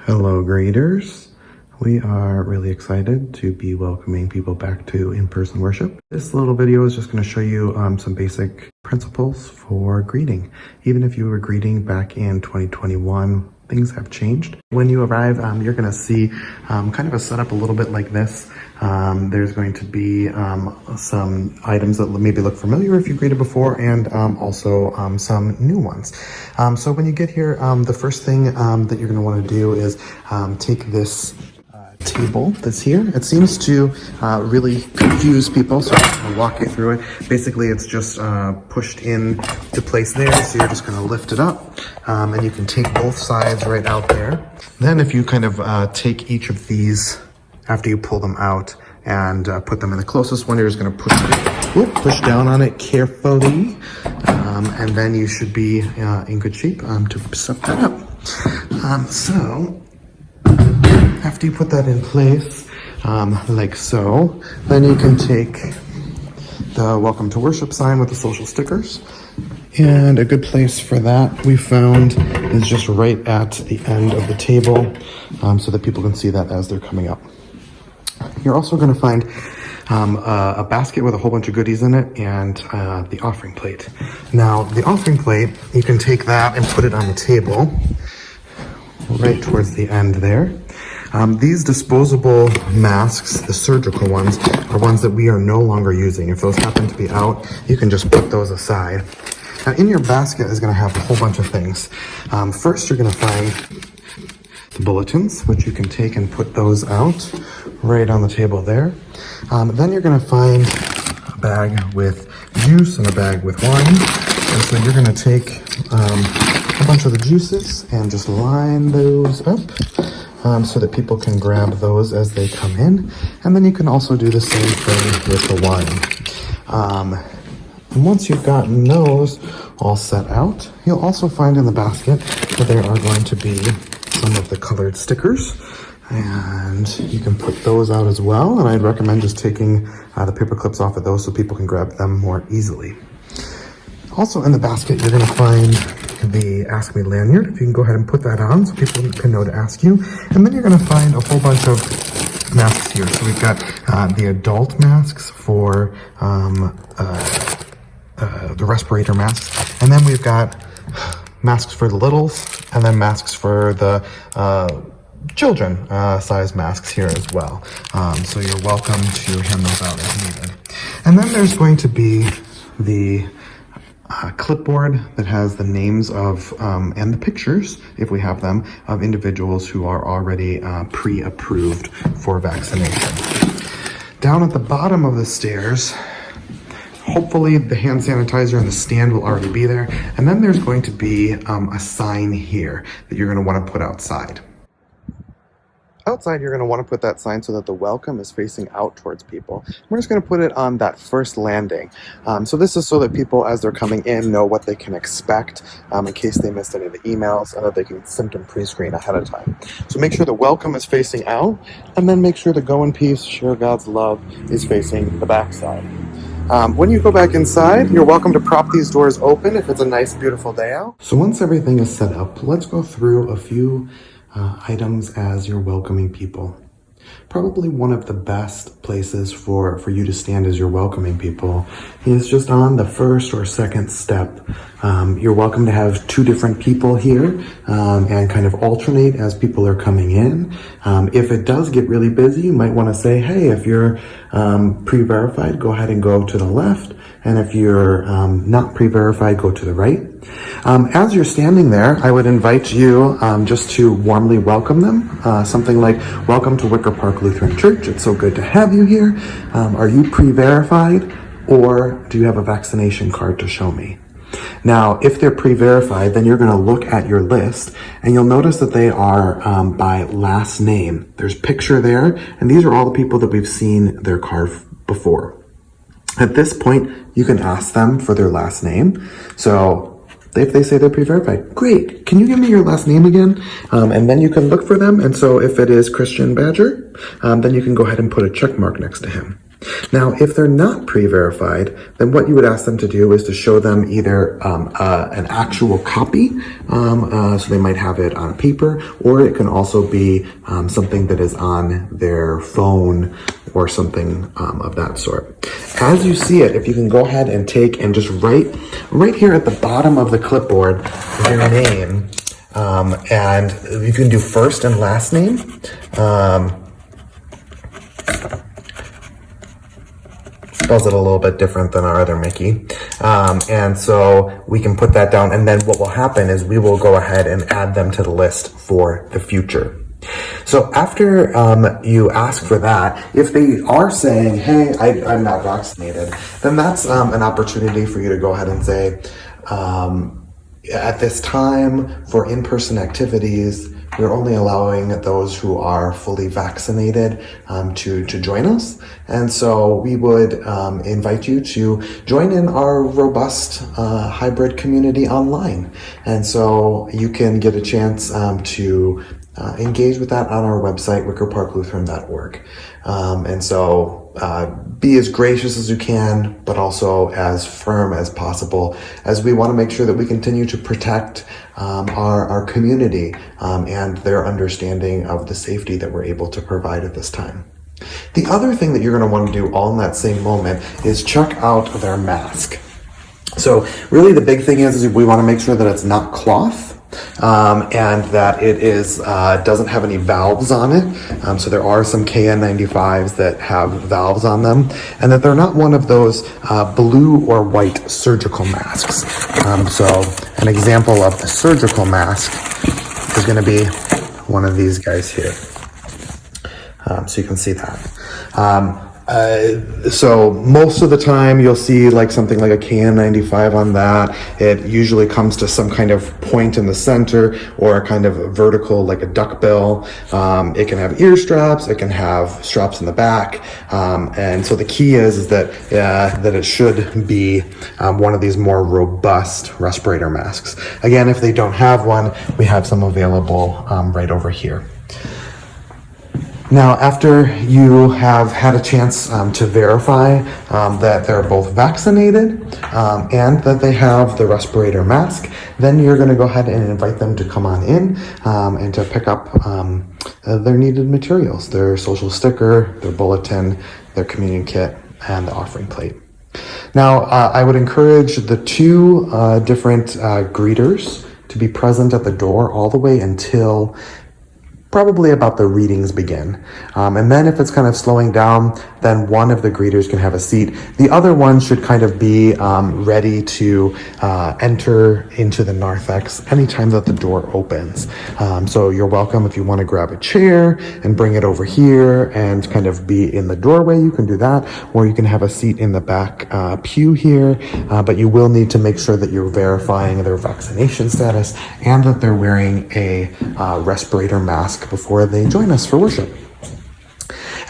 Hello graders. We are really excited to be welcoming people back to in-person worship. This little video is just going to show you some basic principles for greeting. Even if you were greeting back in 2021, things have changed. When you arrive, you're going to see kind of a setup a little bit like this. There's going to be some items that maybe look familiar if you greeted before, and also some new ones. So when you get here, the first thing that you're going to want to do is take this table that's here. It seems to really confuse people, so I'm going to walk you through it. Basically, it's just pushed in to place there, so you're just going to lift it up, and you can take both sides right out there. Then if you kind of take each of these after you pull them out and put them in the closest one, you're just going to push down on it carefully, and then you should be in good shape to set that up. So after you put that in place, like so, then you can take the welcome to worship sign with the social stickers. And a good place for that we found is just right at the end of the table, so that people can see that as they're coming up. You're also going to find a basket with a whole bunch of goodies in it, and the offering plate. Now, the offering plate, you can take that and put it on the table right towards the end there. These disposable masks, the surgical ones, are ones that we are no longer using. If those happen to be out, you can just put those aside. Now, in your basket is going to have a whole bunch of things. First, you're going to find the bulletins, which you can take and put those out right on the table there. Then you're going to find a bag with juice and a bag with wine. And so you're going to take a bunch of the juices and just line those up so that people can grab those as they come in. And then you can also do the same thing with the wine. And once you've gotten those all set out, you'll also find in the basket that there are going to be some of the colored stickers, and you can put those out as well. And I'd recommend just taking the paper clips off of those so people can grab them more easily. Also in the basket, you're going to find the Ask Me lanyard. If you can go ahead and put that on so people can know to ask you. And then you're going to find a whole bunch of masks here. So we've got the adult masks for the respirator masks, and then we've got masks for the littles, and then masks for the children size masks here as well. So you're welcome to hand those out as needed. And then there's going to be the clipboard that has the names of and the pictures, if we have them, of individuals who are already pre-approved for vaccination. Down at the bottom of the stairs, hopefully the hand sanitizer and the stand will already be there. And then there's going to be a sign here that you're going to want to put outside. Outside, you're going to want to put that sign so that the welcome is facing out towards people. We're just going to put it on that first landing. So this is so that people, as they're coming in, know what they can expect in case they missed any of the emails, and that they can symptom pre-screen ahead of time. So make sure the welcome is facing out, and then make sure the go in peace, share God's love is facing the backside. When you go back inside, you're welcome to prop these doors open if it's a nice, beautiful day out. So once everything is set up, let's go through a few items as you're welcoming people. Probably one of the best places for you to stand as you're welcoming people is just on the first or second step. You're welcome to have two different people here and kind of alternate as people are coming in. If it does get really busy, you might want to say, hey, if you're pre-verified, go ahead and go to the left. And if you're not pre-verified, go to the right. As you're standing there, I would invite you just to warmly welcome them. Something like, welcome to Wicker Park Lutheran Church. It's so good to have you here. Are you pre-verified, or do you have a vaccination card to show me? Now, if they're pre-verified, then you're going to look at your list, and you'll notice that they are by last name. There's picture there, and these are all the people that we've seen their card before. At this point, you can ask them for their last name. So if they say they're pre-verified, great, can you give me your last name again? And then you can look for them. And so if it is Christian Badger, then you can go ahead and put a check mark next to him. Now, if they're not pre-verified, then what you would ask them to do is to show them either an actual copy, so they might have it on paper, or it can also be something that is on their phone or something of that sort. As you see it, if you can go ahead and take and just write right here at the bottom of the clipboard your name, and you can do first and last name. Spells it a little bit different than our other Mickey. And so we can put that down, and then what will happen is we will go ahead and add them to the list for the future. So after you ask for that, if they are saying, hey, I'm not vaccinated, then that's an opportunity for you to go ahead and say, at this time for in-person activities, we're only allowing those who are fully vaccinated to join us. And so we would invite you to join in our robust hybrid community online. And so you can get a chance to engage with that on our website, wickerparklutheran.org. And so be as gracious as you can, but also as firm as possible, as we want to make sure that we continue to protect our community and their understanding of the safety that we're able to provide at this time. The other thing that you're going to want to do all in that same moment is check out their mask. So really the big thing is we want to make sure that it's not cloth. And that it is doesn't have any valves on it. So there are some KN95s that have valves on them, and that they're not one of those blue or white surgical masks. So an example of the surgical mask is going to be one of these guys here. So you can see that. So most of the time you'll see like something like a KN95 on that. It usually comes to some kind of point in the center or a kind of vertical, like a duckbill. It can have ear straps. It can have straps in the back. And so the key is that it should be one of these more robust respirator masks. Again, if they don't have one, we have some available right over here. Now, after you have had a chance to verify that they're both vaccinated and that they have the respirator mask, then you're going to go ahead and invite them to come on in and to pick up their needed materials, their social sticker, their bulletin, their communion kit, and the offering plate. Now, I would encourage the two different greeters to be present at the door all the way until probably about the readings begin. And then if it's kind of slowing down, then one of the greeters can have a seat. The other one should kind of be ready to enter into the narthex anytime that the door opens. So you're welcome if you want to grab a chair and bring it over here and kind of be in the doorway, you can do that, or you can have a seat in the back pew here, but you will need to make sure that you're verifying their vaccination status and that they're wearing a respirator mask before they join us for worship.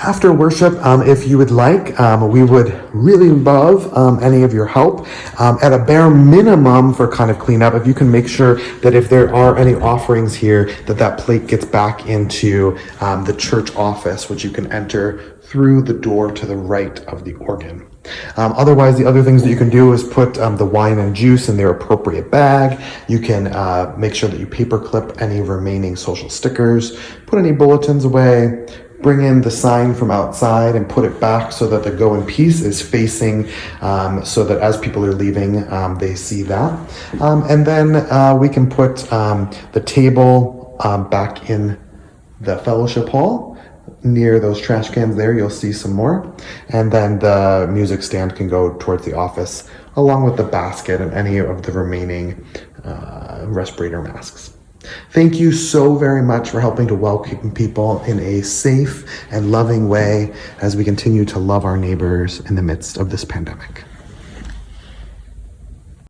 After worship, if you would like, we would really love any of your help. At a bare minimum for kind of cleanup, if you can make sure that if there are any offerings here, that plate gets back into the church office, which you can enter through the door to the right of the organ. Otherwise, the other things that you can do is put the wine and juice in their appropriate bag. You can make sure that you paper clip any remaining social stickers, put any bulletins away, bring in the sign from outside and put it back so that the go in peace is facing so that as people are leaving, they see that. And then we can put the table back in the fellowship hall. Near those trash cans there, you'll see some more. And then the music stand can go towards the office along with the basket and any of the remaining respirator masks. Thank you so very much for helping to welcome people in a safe and loving way as we continue to love our neighbors in the midst of this pandemic.